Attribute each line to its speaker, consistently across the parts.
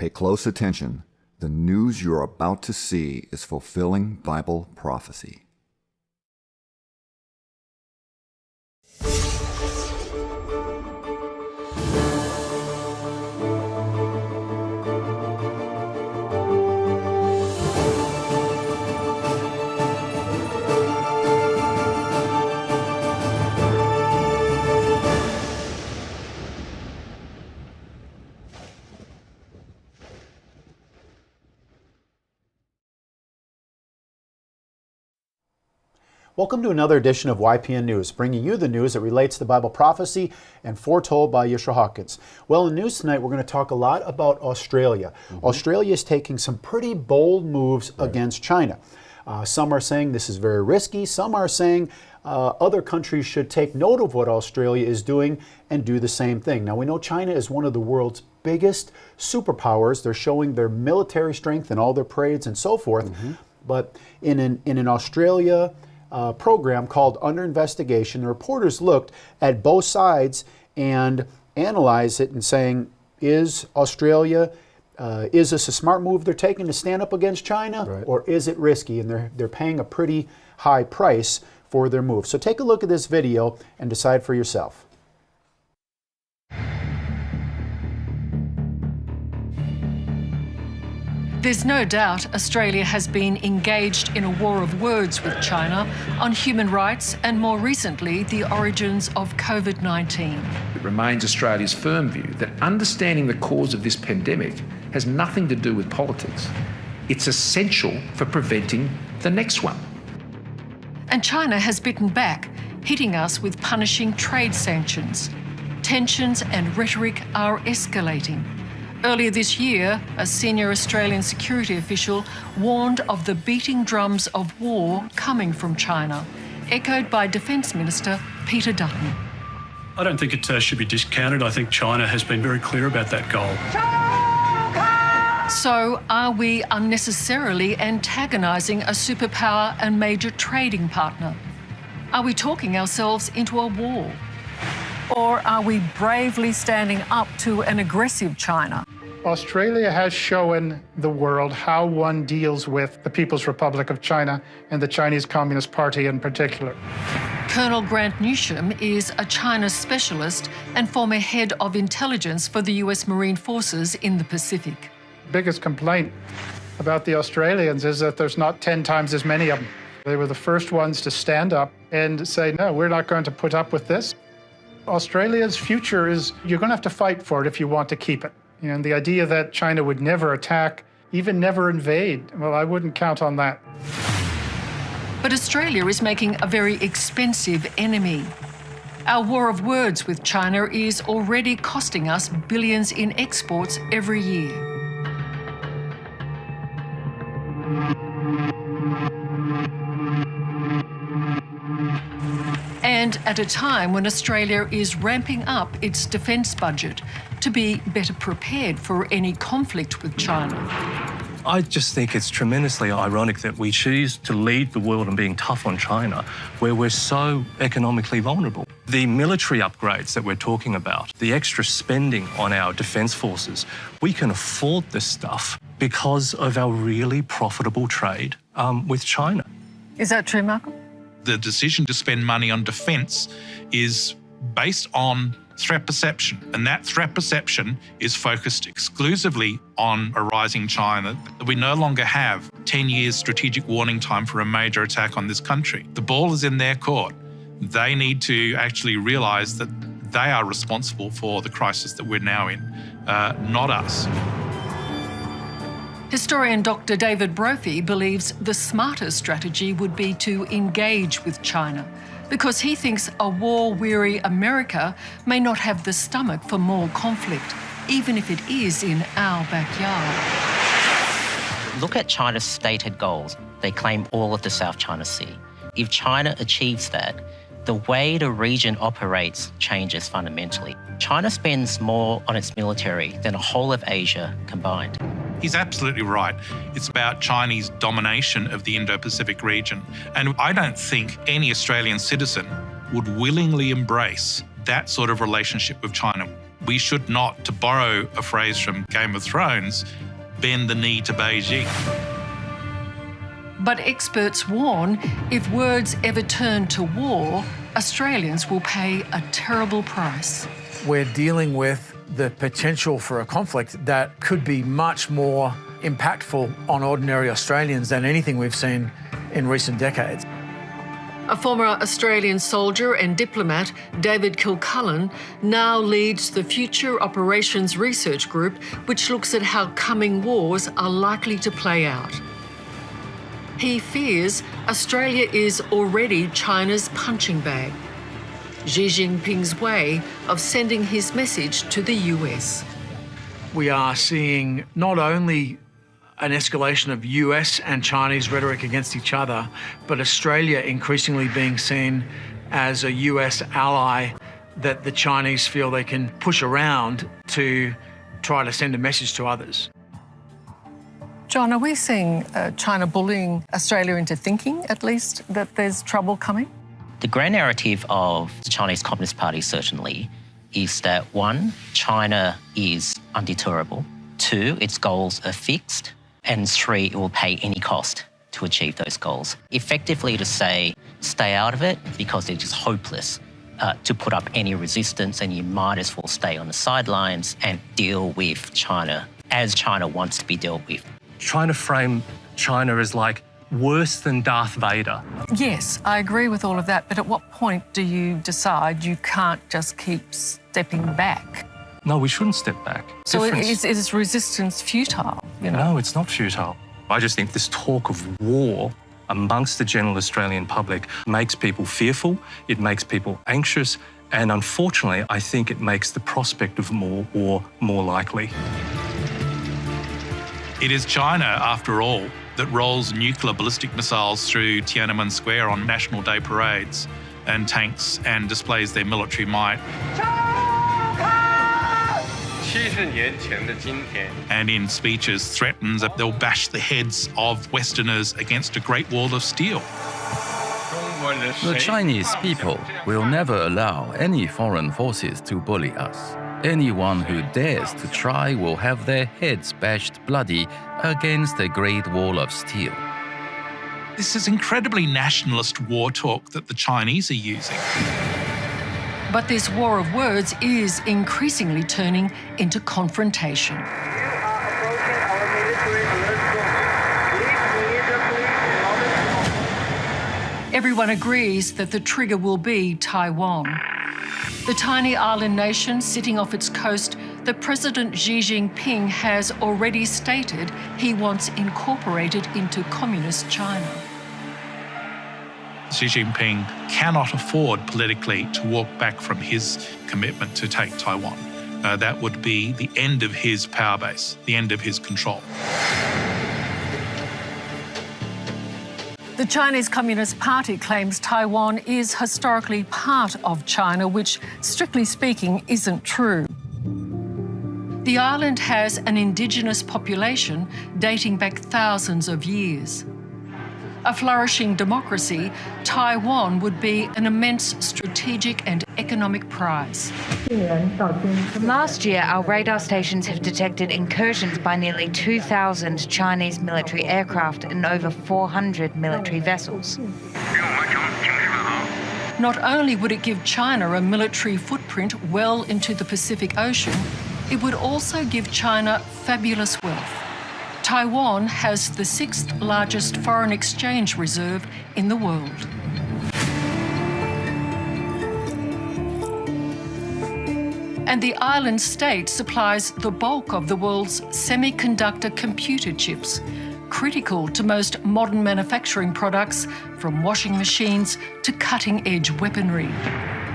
Speaker 1: Pay close attention. The news you're about to see is fulfilling Bible prophecy.
Speaker 2: Welcome to another edition of YPN News, bringing you the news that relates to Bible prophecy and foretold by Yeshua Hawkins. Well, in the news tonight, we're going to talk a lot about Australia. Australia is taking some pretty bold moves against China. Some are saying this is very risky. Some are saying other countries should take note of what Australia is doing and do the same thing. Now, we know China is one of the world's biggest superpowers. They're showing their military strength in all their parades and so forth. But in an Australia program called Under Investigation, the reporters looked at both sides and analyzed it and saying, is Australia, is this a smart move they're taking to stand up against China, or is it risky? And they're paying a pretty high price for their move. So take a look at this video and decide for yourself.
Speaker 3: There's no doubt Australia has been engaged in a war of words with China on human rights and, more recently, the origins of COVID-19.
Speaker 4: It remains Australia's firm view that understanding the cause of this pandemic has nothing to do with politics. It's essential for preventing the next one.
Speaker 3: And China has bitten back, hitting us with punishing trade sanctions. Tensions and rhetoric are escalating. Earlier this year, a senior Australian security official warned of the beating drums of war coming from China, echoed by Defence Minister Peter Dutton.
Speaker 5: I don't think it should be discounted. I think China has been very clear about that goal.
Speaker 3: So, are we unnecessarily antagonising a superpower and major trading partner? Are we talking ourselves into a war? Or are we bravely standing up to an aggressive China?
Speaker 6: Australia has shown the world how one deals with the People's Republic of China and the Chinese Communist Party in particular.
Speaker 3: Colonel Grant Newsham is a China specialist and former head of intelligence for the US Marine Forces in the Pacific.
Speaker 6: Biggest complaint about the Australians is that there's not 10 times as many of them. They were the first ones to stand up and say, no, we're not going to put up with this. Australia's future is, you're going to have to fight for it if you want to keep it. And the idea that China would never attack, even never invade, well, I wouldn't count on that.
Speaker 3: But Australia is making a very expensive enemy. Our war of words with China is already costing us billions in exports every year. And at a time when Australia is ramping up its defence budget to be better prepared for any conflict with China.
Speaker 7: I just think it's tremendously ironic that we choose to lead the world in being tough on China, where we're so economically vulnerable. The military upgrades that we're talking about, the extra spending on our defence forces, we can afford this stuff because of our really profitable trade with China.
Speaker 3: Is that true, Malcolm?
Speaker 8: The decision to spend money on defence is based on threat perception, and that threat perception is focused exclusively on a rising China. We no longer have 10 years strategic warning time for a major attack on this country. The ball is in their court. They need to actually realise that they are responsible for the crisis that we're now in, not us.
Speaker 3: Historian Dr. David Brophy believes the smarter strategy would be to engage with China, because he thinks a war-weary America may not have the stomach for more conflict, even if it is in our backyard.
Speaker 9: Look at China's stated goals. They claim all of the South China Sea. If China achieves that, the way the region operates changes fundamentally. China spends more on its military than the whole of Asia combined.
Speaker 8: He's absolutely right. It's about Chinese domination of the Indo-Pacific region. And I don't think any Australian citizen would willingly embrace that sort of relationship with China. We should not, to borrow a phrase from Game of Thrones, bend the knee to Beijing.
Speaker 3: But experts warn if words ever turn to war, Australians will pay a terrible price.
Speaker 10: We're dealing with the potential for a conflict that could be much more impactful on ordinary Australians than anything we've seen in recent decades.
Speaker 3: A former Australian soldier and diplomat, David Kilcullen, now leads the Future Operations Research Group, which looks at how coming wars are likely to play out. He fears Australia is already China's punching bag, Xi Jinping's way of sending his message to the US.
Speaker 10: We are seeing not only an escalation of US and Chinese rhetoric against each other, but Australia increasingly being seen as a US ally that the Chinese feel they can push around to try to send a message to others.
Speaker 3: John, are we seeing China bullying Australia into thinking, at least, that there's trouble coming?
Speaker 9: The grand narrative of the Chinese Communist Party certainly is that, one, China is undeterrable. Two, its goals are fixed. And three, it will pay any cost to achieve those goals. Effectively to say, stay out of it because it is hopeless to put up any resistance, and you might as well stay on the sidelines and deal with China as China wants to be dealt with.
Speaker 7: Trying to frame China as like worse than Darth Vader.
Speaker 3: Yes, I agree with all of that, but at what point do you decide you can't just keep stepping back?
Speaker 7: No, we shouldn't step back.
Speaker 3: So is resistance futile? You know?
Speaker 7: No, it's not futile. I just think this talk of war amongst the general Australian public makes people fearful, it makes people anxious, and unfortunately, I think it makes the prospect of more war more likely.
Speaker 8: It is China, after all, that rolls nuclear ballistic missiles through Tiananmen Square on National Day parades and tanks and displays their military might. And in speeches threatens that they'll bash the heads of Westerners against a great wall of steel.
Speaker 11: The Chinese people will never allow any foreign forces to bully us. Anyone who dares to try will have their heads bashed bloody against a great wall of steel.
Speaker 8: This is incredibly nationalist war talk that the Chinese are using.
Speaker 3: But this war of words is increasingly turning into confrontation. Everyone agrees that the trigger will be Taiwan. The tiny island nation sitting off its coast that President Xi Jinping has already stated he wants incorporated into communist China.
Speaker 8: Xi Jinping cannot afford politically to walk back from his commitment to take Taiwan. That would be the end of his power base, the end of his control.
Speaker 3: The Chinese Communist Party claims Taiwan is historically part of China, which, strictly speaking, isn't true. The island has an indigenous population dating back thousands of years. A flourishing democracy, Taiwan would be an immense strategic and economic prize.
Speaker 12: From last year, our radar stations have detected incursions by nearly 2,000 Chinese military aircraft and over 400 military vessels.
Speaker 3: Not only would it give China a military footprint well into the Pacific Ocean, it would also give China fabulous wealth. Taiwan has the 6th largest foreign exchange reserve in the world. And the island state supplies the bulk of the world's semiconductor computer chips, critical to most modern manufacturing products, from washing machines to cutting-edge weaponry.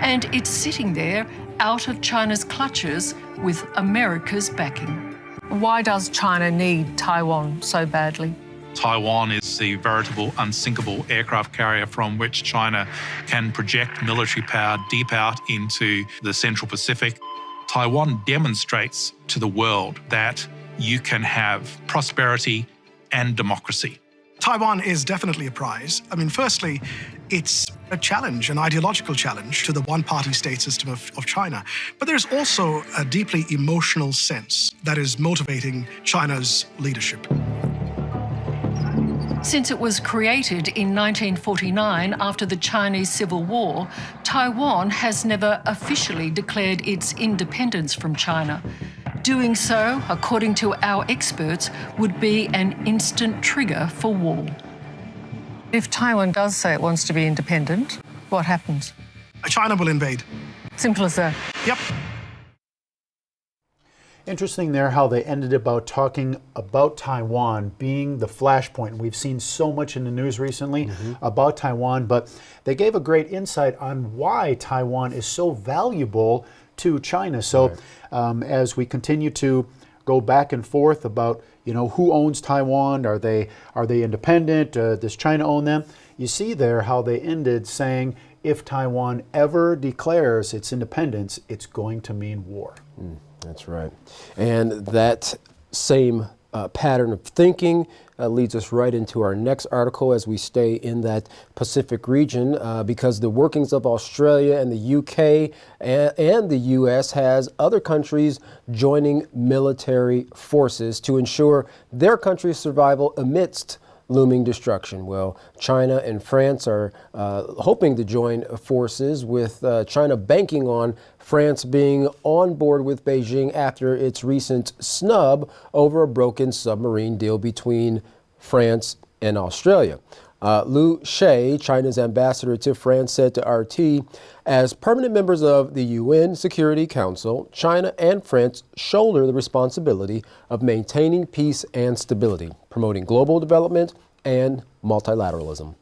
Speaker 3: And it's sitting there out of China's clutches with America's backing. Why does China need Taiwan so badly?
Speaker 8: Taiwan is the veritable unsinkable aircraft carrier from which China can project military power deep out into the Central Pacific. Taiwan demonstrates to the world that you can have prosperity and democracy
Speaker 13: Taiwan is definitely a prize. I mean, firstly, it's a challenge, an ideological challenge to the one-party state system of China. But there's also a deeply emotional sense that is motivating China's leadership.
Speaker 3: Since it was created in 1949 after the Chinese Civil War, Taiwan has never officially declared its independence from China. Doing so, according to our experts, would be an instant trigger for war.
Speaker 14: If Taiwan does say it wants to be independent, what happens?
Speaker 13: China will invade.
Speaker 14: Simple as that.
Speaker 13: Yep.
Speaker 2: Interesting there how they ended about talking about Taiwan being the flashpoint. We've seen so much in the news recently about Taiwan, but they gave a great insight on why Taiwan is so valuable to China. So as we continue to go back and forth about, you know, who owns Taiwan, are they independent, does China own them? You see there how they ended saying if Taiwan ever declares its independence, it's going to mean war.
Speaker 15: That's right. And that same pattern of thinking leads us right into our next article as we stay in that Pacific region because the workings of Australia and the UK and the US has other countries joining military forces to ensure their country's survival amidst looming destruction. Well, China and France are hoping to join forces, with China banking on France being on board with Beijing after its recent snub over a broken submarine deal between France and Australia. Liu She, China's ambassador to France, said to RT, as permanent members of the UN Security Council, China and France shoulder the responsibility of maintaining peace and stability, promoting global development and multilateralism.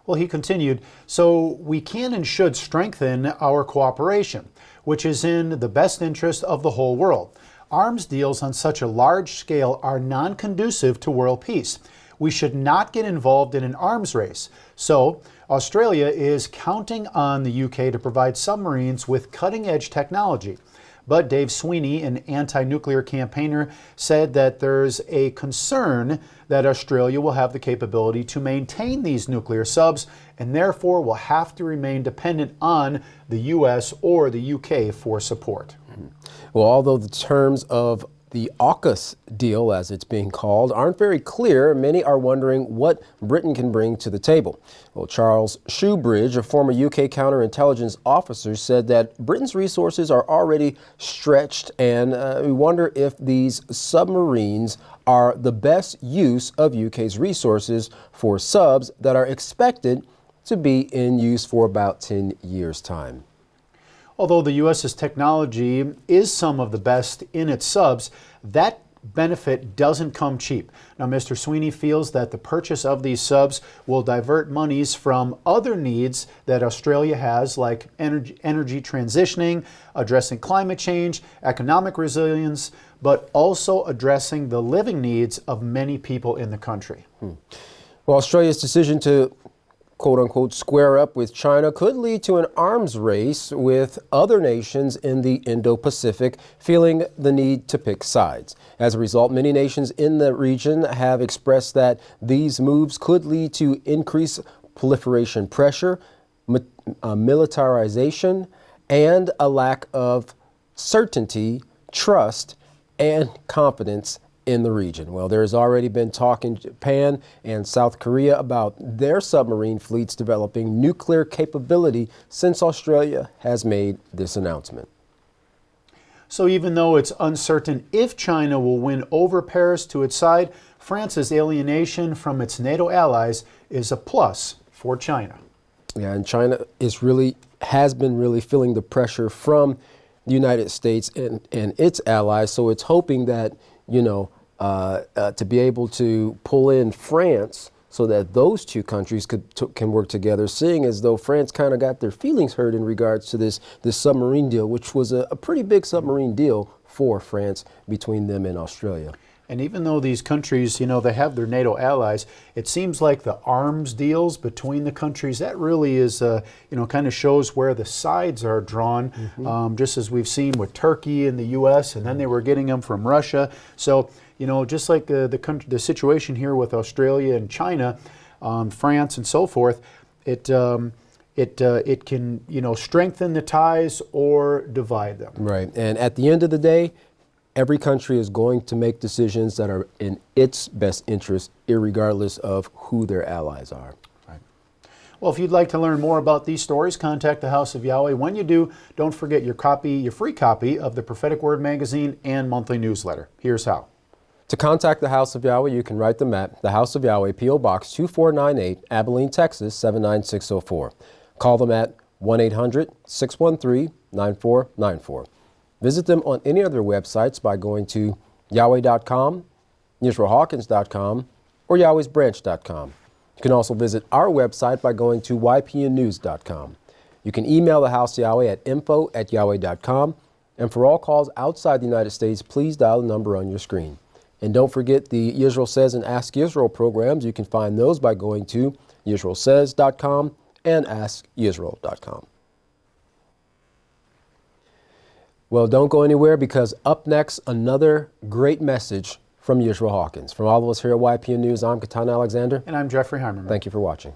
Speaker 2: Well, he continued, so we can and should strengthen our cooperation, which is in the best interest of the whole world. Arms deals on such a large scale are non-conducive to world peace. We should not get involved in an arms race. So, Australia is counting on the UK to provide submarines with cutting-edge technology. But Dave Sweeney, an anti-nuclear campaigner, said that there's a concern that Australia will have the capability to maintain these nuclear subs and therefore will have to remain dependent on the US or the UK for support.
Speaker 15: Well, although the terms of the AUKUS deal, as it's being called, aren't very clear, many are wondering what Britain can bring to the table. Well, Charles Shoebridge, a former UK counterintelligence officer, said that Britain's resources are already stretched, and we wonder if these submarines are the best use of UK's resources for subs that are expected to be in use for about 10 years' time.
Speaker 2: Although the U.S.'s technology is some of the best in its subs, that benefit doesn't come cheap. Now, Mr. Sweeney feels that the purchase of these subs will divert monies from other needs that Australia has, like energy transitioning, addressing climate change, economic resilience, but also addressing the living needs of many people in the country.
Speaker 15: Well, Australia's decision to quote-unquote square up with China could lead to an arms race with other nations in the Indo-Pacific feeling the need to pick sides. As a result, many nations in the region have expressed that these moves could lead to increased proliferation pressure, militarization, and a lack of certainty, trust, and confidence in the region. Well, there has already been talk in Japan and South Korea about their submarine fleets developing nuclear capability since Australia has made this announcement.
Speaker 2: So even though it's uncertain if China will win over Paris to its side, France's alienation from its NATO allies is a plus for China.
Speaker 15: Yeah, and China has been feeling the pressure from the United States and its allies, so it's hoping that to be able to pull in France so that those two countries can work together, seeing as though France kind of got their feelings hurt in regards to this submarine deal, which was a pretty big submarine deal for France between them and Australia.
Speaker 2: And even though these countries, they have their NATO allies, it seems like the arms deals between the countries, that really is, kind of shows where the sides are drawn, just as we've seen with Turkey and the U.S., and then they were getting them from Russia. So, just like the situation here with Australia and China, France and so forth, it can, strengthen the ties or divide them.
Speaker 15: Right. And at the end of the day, every country is going to make decisions that are in its best interest, irregardless of who their allies are.
Speaker 2: Right. Well, if you'd like to learn more about these stories, contact the House of Yahweh. When you do, don't forget your free copy of the Prophetic Word magazine and monthly newsletter. Here's how.
Speaker 15: To contact the House of Yahweh, you can write them at the House of Yahweh, P.O. Box 2498, Abilene, Texas 79604. Call them at 1-800-613-9494. Visit them on any of their websites by going to Yahweh.com, YisraelHawkins.com, or Yahweh'sBranch.com. You can also visit our website by going to YPNnews.com. You can email the House of Yahweh at info@Yahweh.com. And for all calls outside the United States, please dial the number on your screen. And don't forget the Israel Says and Ask Israel programs. You can find those by going to YisraelSays.com and AskYisrael.com. Well, don't go anywhere, because up next, another great message from Yisrael Hawkins. From all of us here at YPN News, I'm Katan Alexander.
Speaker 2: And I'm Jeffrey Heimerman.
Speaker 15: Thank you for watching.